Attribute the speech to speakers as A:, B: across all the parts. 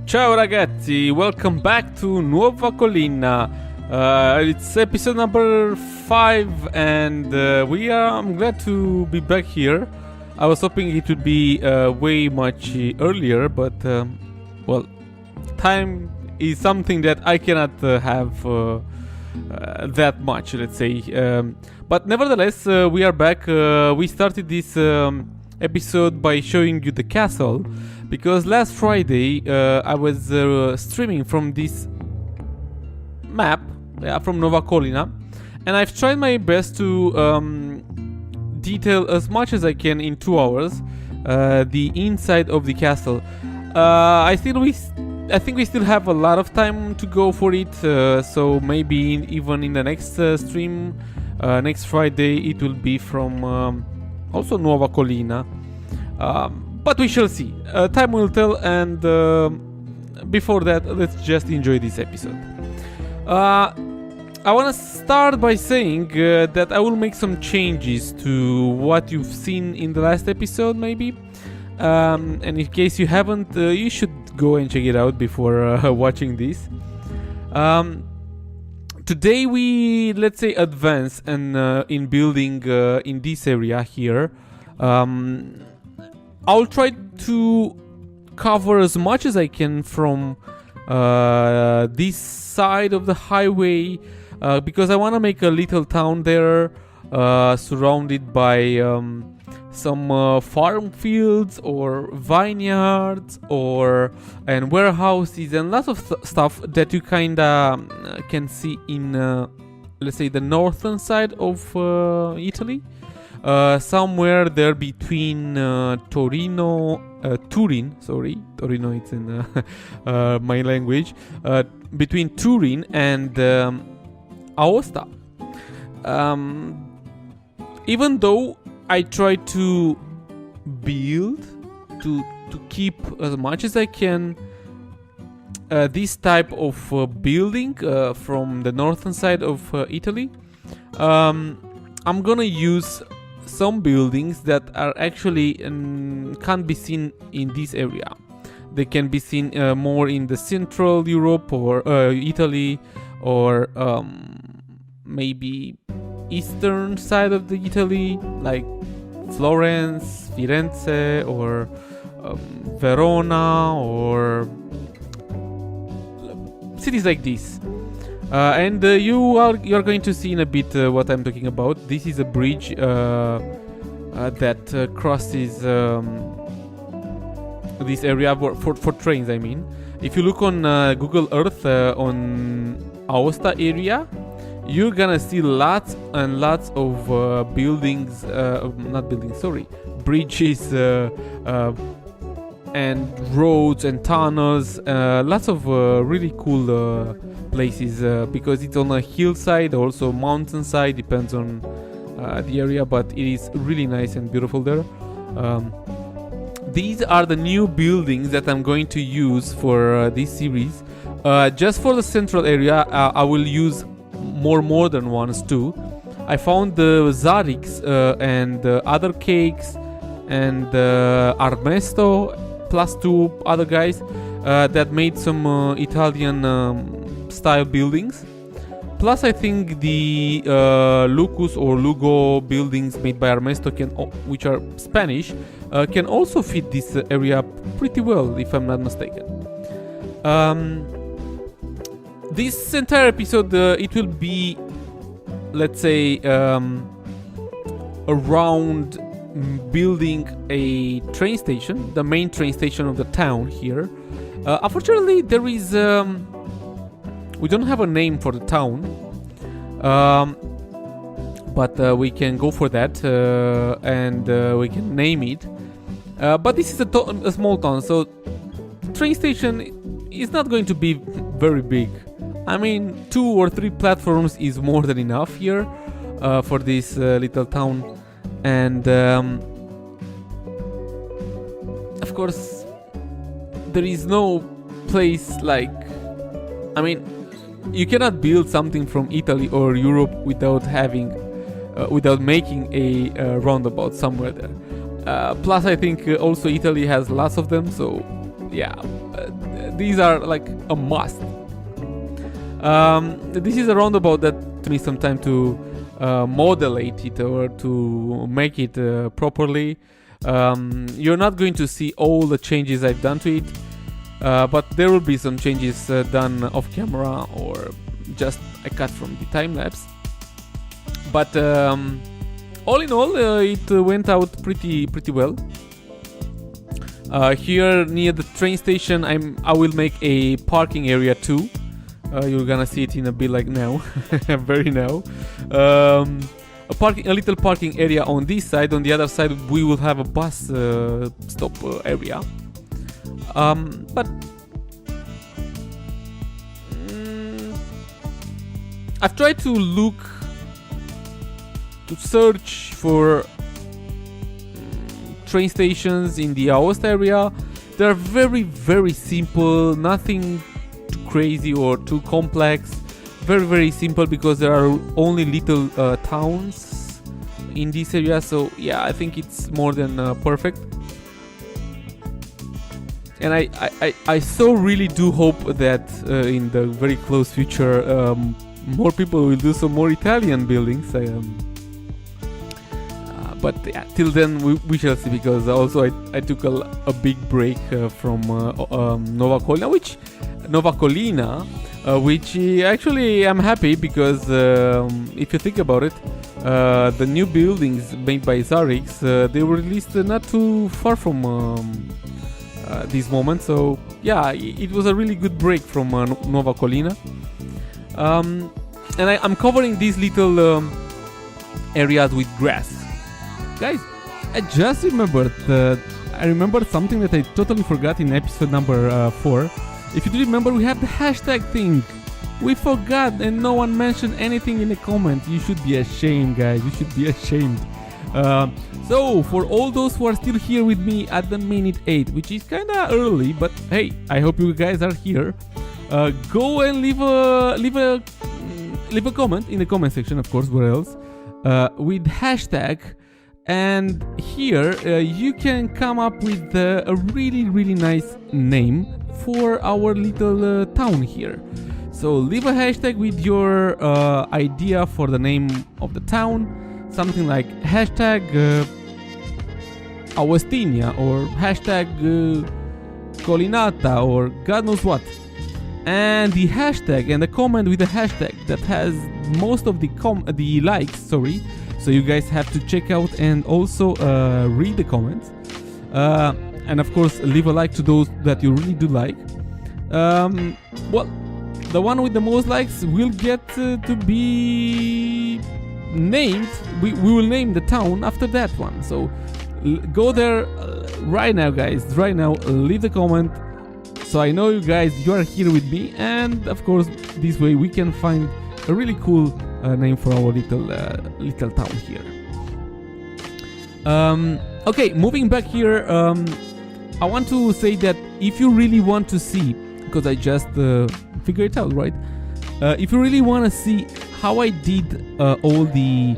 A: Ciao ragazzi, welcome back to Nuova Collina. It's episode number 5 and I'm glad to be back here. I was hoping it would be way much earlier, but time is something that I cannot have that much, let's say. But nevertheless, we are back. We started this episode by showing you the castle, because last Friday I was streaming from this map, from Nova Collina, and I've tried my best to detail as much as I can in 2 hours the inside of the castle. I think we still have a lot of time to go for it, so maybe even in the next stream, next Friday, it will be from also Nuova Collina. But we shall see. Time will tell, and before that, let's just enjoy this episode. I want to start by saying that I will make some changes to what you've seen in the last episode, maybe. And in case you haven't, you should go and check it out before watching this. Today we, let's say, advance in building in this area here. I'll try to cover as much as I can from this side of the highway, because I want to make a little town there, surrounded by some farm fields or vineyards and warehouses and lots of stuff that you kinda can see in let's say the northern side of Italy. Somewhere there between Torino, it's in my language, between Turin and Aosta. Even though I try to build, to keep as much as I can this type of building from the northern side of Italy, I'm gonna use some buildings that are actually can't be seen in this area. They can be seen more in the Central Europe or Italy, or maybe eastern side of the Italy, like Florence, Firenze, or Verona, or cities like this. And you're going to see in a bit what I'm talking about. This is a bridge that crosses this area for trains, I mean. If you look on Google Earth on Aosta area, you're gonna see lots and lots of bridges and roads and tunnels, lots of really cool places, because it's on a hillside, also mountainside, depends on the area, but it is really nice and beautiful there. These are the new buildings that I'm going to use for this series. Just for the central area, I will use more modern ones too. I found the Zarix and other cakes and Armesto plus 2 other guys that made some Italian style buildings. Plus I think the Lucus or Lugo buildings made by Armesto, which are Spanish, can also fit this area pretty well, if I'm not mistaken. This entire episode, it will be, let's say, around building a train station, the main train station of the town here. Unfortunately, there is we don't have a name for the town, but we can go for that, and we can name it. But this is a small town, so train station is not going to be very big. I mean, 2 or 3 platforms is more than enough here for this little town. And of course, there is no place like, I mean, you cannot build something from Italy or Europe without making a roundabout somewhere there. Plus, I think also Italy has lots of them, so yeah, these are like a must. This is a roundabout that needs some time to modulate it or to make it properly. You're not going to see all the changes I've done to it, but there will be some changes done off camera or just a cut from the time lapse. But all in all, it went out pretty well. Here near the train station, I will make a parking area too. You're gonna see it in a bit like now, very now. A little parking area on this side. On the other side, we will have a bus stop area. But I've tried to search for train stations in the Aosta area. They're very, very simple, nothing too crazy or too complex. Very, very simple because there are only little towns in this area. So yeah, I think it's more than perfect. And I so really do hope that in the very close future more people will do some more Italian buildings. But yeah, till then we shall see, because also I took a big break from Nova Colina, which actually I'm happy because if you think about it, the new buildings made by Zarix, they were released not too far from this moment. So yeah, it was a really good break from Nova Colina. And I'm covering these little areas with grass. Guys, I just remembered something that I totally forgot in episode number 4. If you do remember, we have the hashtag thing. We forgot and no one mentioned anything in the comments. You should be ashamed, guys. You should be ashamed. So, for all those who are still here with me at the minute 8, which is kinda early, but hey, I hope you guys are here. Go and leave a comment in the comment section, of course, where else, with hashtag. And here you can come up with a really, really nice name for our little town here. So leave a hashtag with your idea for the name of the town. Something like hashtag Augustinia or hashtag Colinata or God knows what. And the hashtag and the comment with the hashtag that has most of the likes, sorry. So you guys have to check out and also read the comments. And of course, leave a like to those that you really do like. Well, the one with the most likes will get to be named. We will name the town after that one. So go there right now, guys. Right now, leave the comment. So I know you guys, you are here with me. And of course, this way we can find a really cool name for our little town here. Okay, moving back here, I want to say that if you really want to see, because I just figured it out, right? If you really want to see how I did all the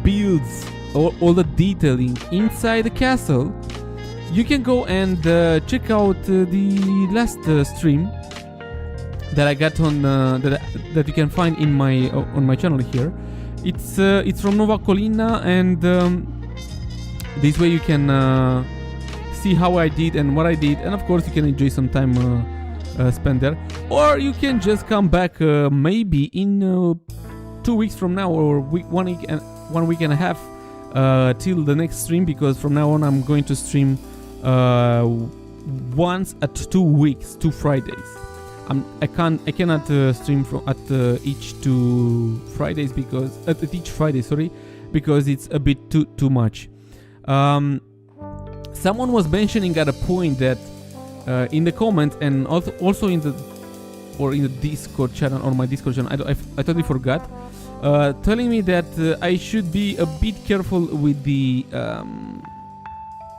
A: builds, all the detailing inside the castle, you can go and check out the last stream that I got on that you can find in my on my channel here. It's from Nova Colina, and this way you can see how I did and what I did, and of course you can enjoy some time spent there. Or you can just come back maybe in 2 weeks from now, or 1 week and a half till the next stream, because from now on I'm going to stream once at 2 weeks, 2 Fridays. I cannot stream at each 2 Fridays because at each Friday, sorry, because it's a bit too much. Someone was mentioning at a point that in the comment and also in the Discord channel, or my Discord channel, I totally forgot, telling me that I should be a bit careful with the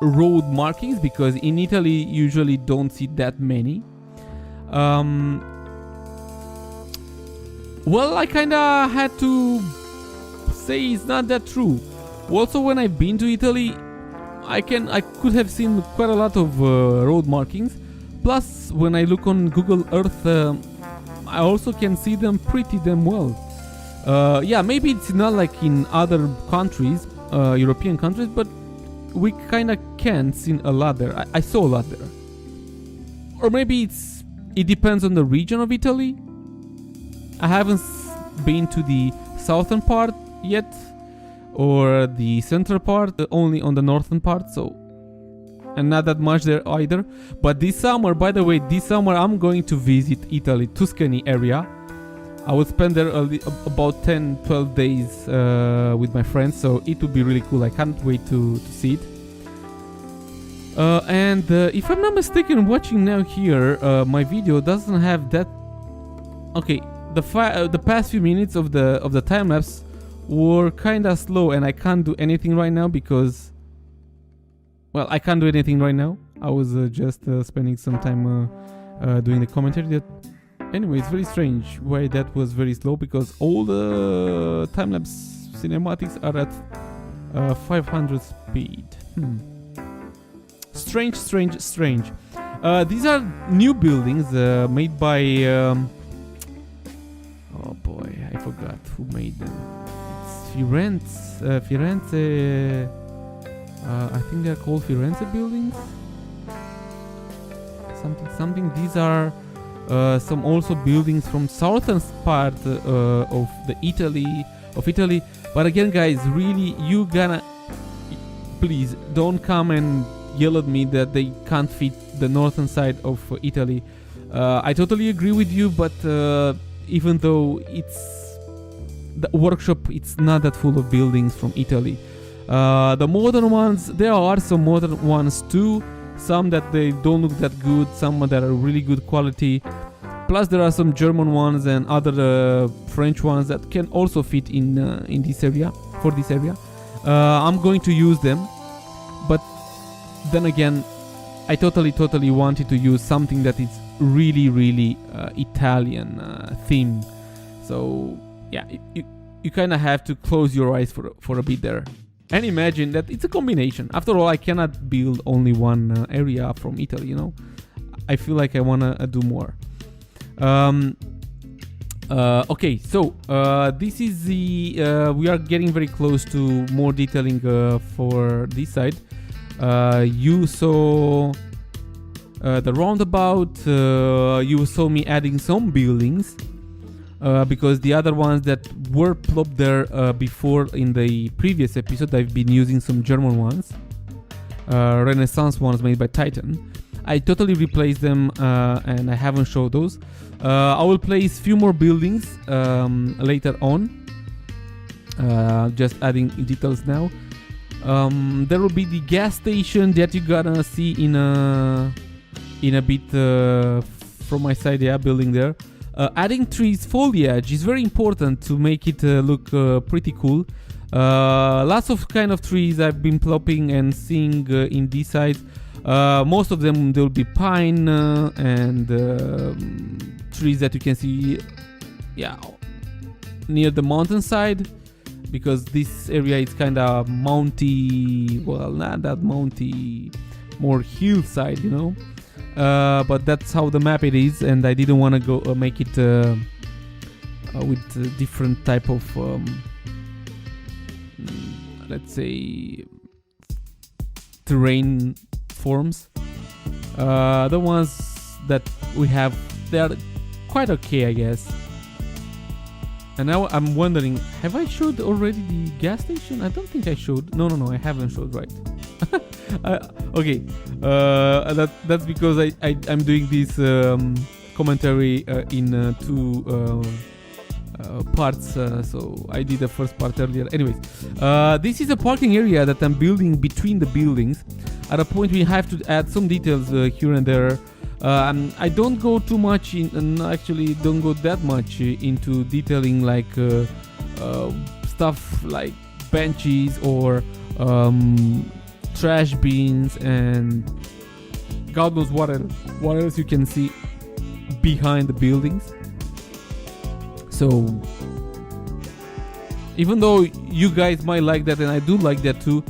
A: road markings, because in Italy usually don't see that many. Well, I kinda had to say it's not that true. Also, when I've been to Italy, I could have seen quite a lot of road markings. Plus, when I look on Google Earth, I also can see them pretty damn well. Yeah, maybe it's not like in other countries, European countries, but we kinda can see a lot there. I saw a lot there. Or maybe it depends on the region of Italy. I haven't been to the southern part yet, or the central part, only on the northern part, so, and not that much there either. But this summer, by the way, I'm going to visit Italy, Tuscany area. I will spend there about 10-12 days with my friends, so it will be really cool. I can't wait to see it. And if I'm not mistaken, watching now here, my video doesn't have that. Okay, the past few minutes of the time lapse were kinda slow, and I can't do anything right now because, well, I can't do anything right now. I was just spending some time doing the commentary. Anyway, it's very strange why that was very slow, because all the time lapse cinematics are at 500 speed. Strange. These are new buildings made by. Oh boy, I forgot who made them. It's Firenze. I think they're called Firenze buildings. Something. These are some also buildings from southern part of Italy. But again, guys, really, please don't come and yell at me that they can't fit the northern side of Italy. I totally agree with you, but even though the workshop, it's not that full of buildings from Italy. The modern ones, there are some modern ones too. Some that they don't look that good, some that are really good quality. Plus there are some German ones and other French ones that can also fit in this area, for this area. I'm going to use them, but then again, I totally wanted to use something that is really Italian theme. So yeah, you kind of have to close your eyes for a bit there and imagine that it's a combination. After all, I cannot build only one area from Italy, you know. I feel like I wanna do more. Okay, so this is the we are getting very close to more detailing for this side. You saw the roundabout. You saw me adding some buildings because the other ones that were plopped there before in the previous episode, I've been using some German ones, Renaissance ones made by Titan. I totally replaced them and I haven't showed those. I will place few more buildings later on, just adding details now. There will be the gas station that you're gonna see in a bit from my side, yeah, building there. Adding trees foliage is very important to make it look pretty cool. Lots of kind of trees I've been plopping and seeing in this side. Most of them there will be pine and trees that you can see, yeah, near the mountainside, because this area is kind of mounty, well, not that mounty, more hillside, you know. But that's how the map it is, and I didn't want to go make it with different type of let's say terrain forms. The ones that we have, they are quite okay, I guess. And now I'm wondering, have I showed already the gas station? I don't think I showed. No, I haven't showed, right? Okay, that's because I'm doing this commentary in two parts, so I did the first part earlier. Anyways, this is a parking area that I'm building between the buildings. At a point we have to add some details here and there. I don't go too much in, and actually don't go that much into detailing like stuff like benches or trash bins and God knows what else you can see behind the buildings. So even though you guys might like that, and I do like that too,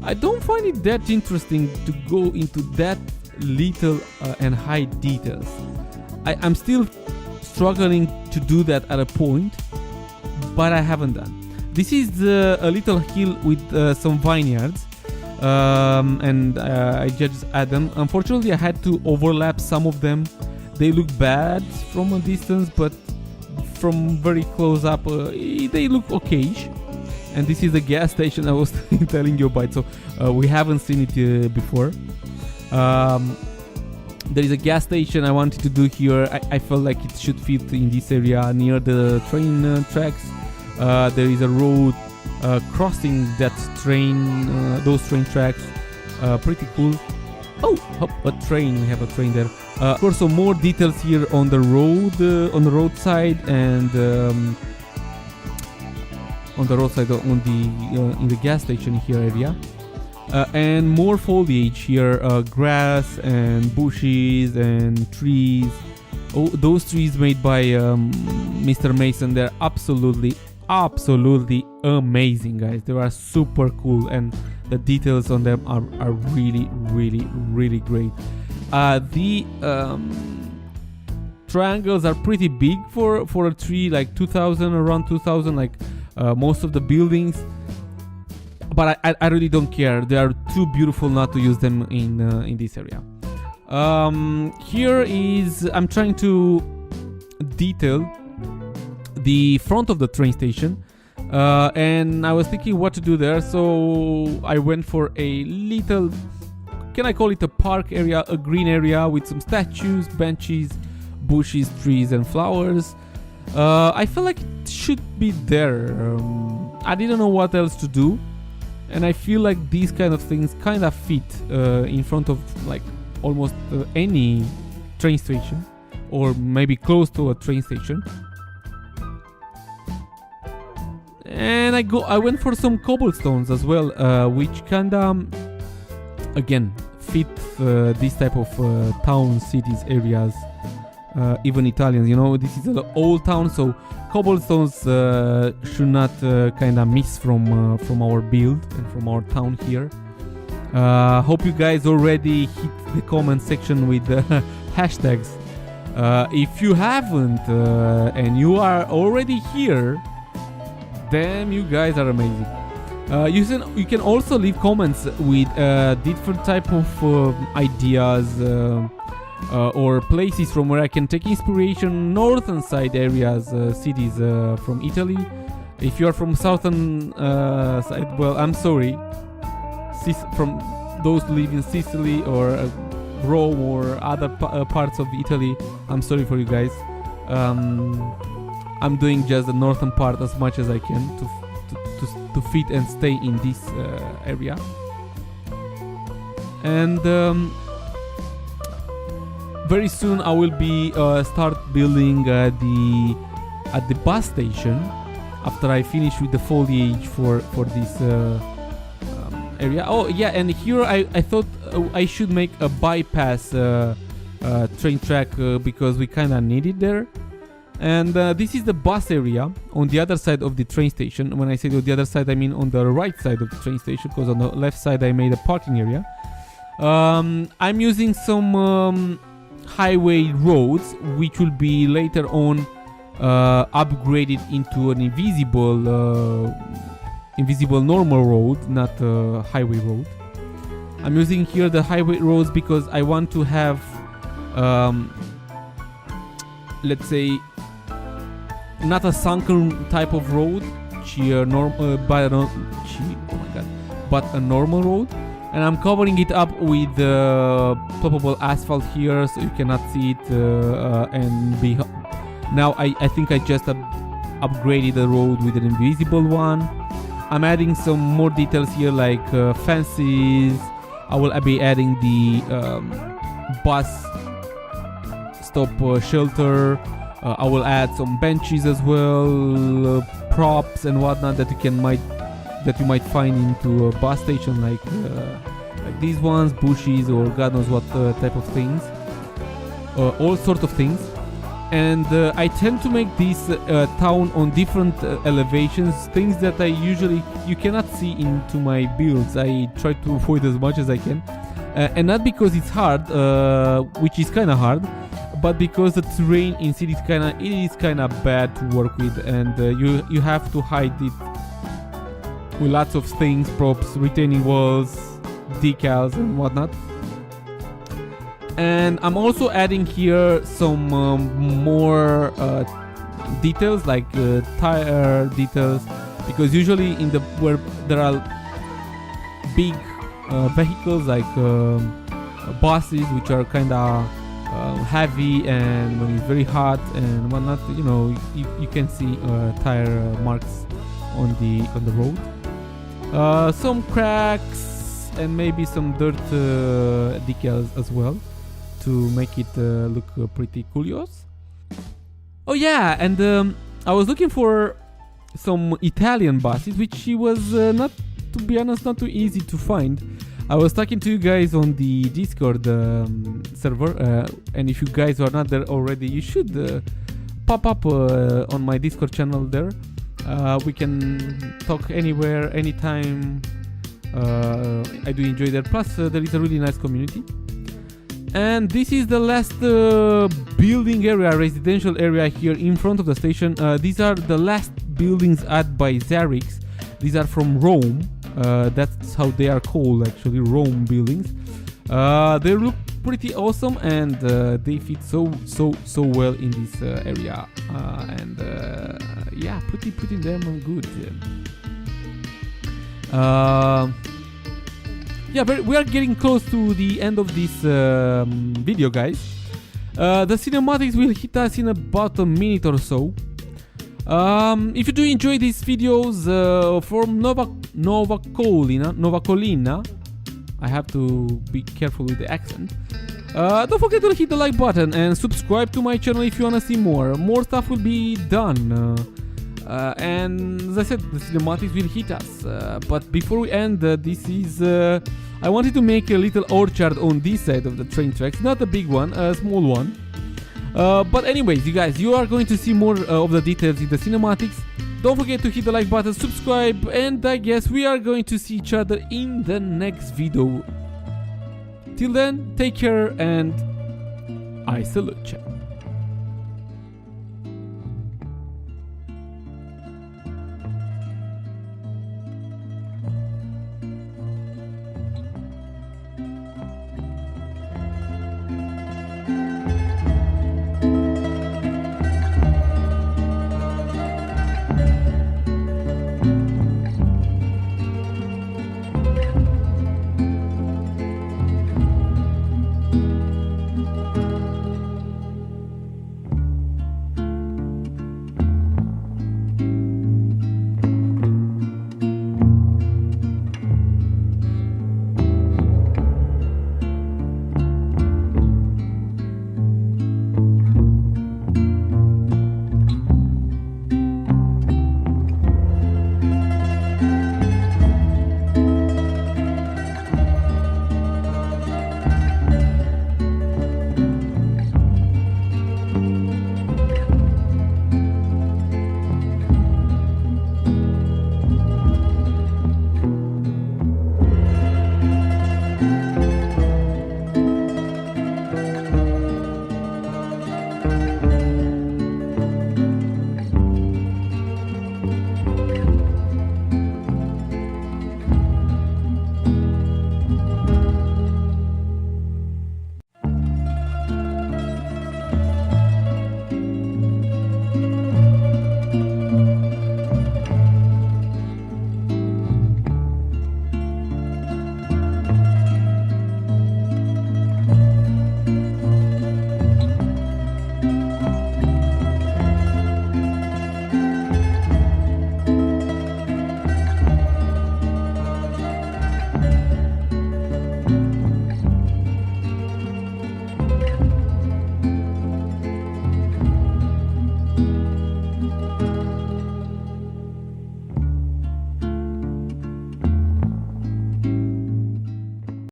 A: I don't find it that interesting to go into that little and high details. I'm still struggling to do that at a point, but I haven't done. This is a little hill with some vineyards, and I just add them. Unfortunately, I had to overlap some of them. They look bad from a distance, but from very close up, they look okayish. And this is the gas station I was telling you about, so we haven't seen it before. There is a gas station I wanted to do here. I felt like it should fit in this area near the train tracks. There is a road crossing that those train tracks. Pretty cool. Oh, a train! We have a train there. Of course, some more details here on the roadside, and in the gas station here area, and more foliage here, grass and bushes and trees. Oh, those trees made by Mr. Mason, they're absolutely amazing, guys. They are super cool, and the details on them are really great. The triangles are pretty big for a tree, like around 2000, like most of the buildings. But I really don't care. They are too beautiful not to use them in this area. Here is, I'm trying to detail the front of the train station, and I was thinking what to do there, so I went for a little, can I call it a park area, a green area with some statues, benches, bushes, trees and flowers. I feel like it should be there. I didn't know what else to do, and I feel like these kind of things kind of fit in front of like almost any train station, or maybe close to a train station. And I went for some cobblestones as well, which kinda again fit this type of town, cities, areas, even Italians. You know, this is an old town, so cobblestones should not kinda miss from our build and from our town here. Hope you guys already hit the comment section with hashtags. If you haven't and you are already here, damn, you guys are amazing. You can also leave comments with different type of ideas or places from where I can take inspiration. Northern side areas, cities from Italy. If you are from southern side, well, I'm sorry. From those who live in Sicily or Rome or other parts of Italy, I'm sorry for you guys. I'm doing just the northern part as much as I can to fit and stay in this area. And very soon I will be start building at the bus station after I finish with the foliage for this area. Oh yeah, and here I thought I should make a bypass train track because we kinda need it there. And this is the bus area on the other side of the train station. When I say on the other side, I mean on the right side of the train station, because on the left side I made a parking area. I'm using some highway roads, which will be later on upgraded into an invisible normal road, not a highway road. I'm using here the highway roads because I want to have, let's say, not a sunken type of road, but a normal road. And I'm covering it up with ploppable asphalt here, so you cannot see it. Now I think I just upgraded the road with an invisible one. I'm adding some more details here, like fences. I will be adding the bus stop shelter. I will add some benches as well, props and whatnot that you might find into a bus station, like these ones, bushes, or God knows what type of things, all sort of things. and I tend to make this town on different elevations, things that you cannot see into my builds. I try to avoid as much as I can, and not because it's hard, which is kind of hard, but because the terrain in city is kind of bad to work with, and you have to hide it with lots of things, props, retaining walls, decals, and whatnot. And I'm also adding here some more details, like tire details, because usually where there are big vehicles like buses, which are kind of heavy, and when it's very hot and whatnot, you can see tire marks on the road. Some cracks and maybe some dirt decals as well, to make it look pretty curious. Oh yeah, and I was looking for some Italian buses, which was not, to be honest, not too easy to find. I was talking to you guys on the Discord server, and if you guys are not there already, you should pop up on my Discord channel there. We can talk anywhere, anytime. I do enjoy that. Plus, there is a really nice community. And this is the last building area, residential area here in front of the station. These are the last buildings added by Zarix. These are from Rome. That's how they are called, actually, Rome buildings. They look pretty awesome, and they fit so well in this area. Yeah, pretty damn good. Yeah, but we are getting close to the end of this video, guys. The cinematics will hit us in about a minute or so. If you do enjoy these videos from Nova Colina, I have to be careful with the accent. Don't forget to hit the like button and subscribe to my channel if you wanna see more. More stuff will be done. And as I said, the cinematics will hit us. But before we end, I wanted to make a little orchard on this side of the train tracks. Not a big one, a small one. But anyways, you guys, you are going to see more of the details in the cinematics. Don't forget to hit the like button, subscribe, and I guess we are going to see each other in the next video. Till then, take care, and I salute you.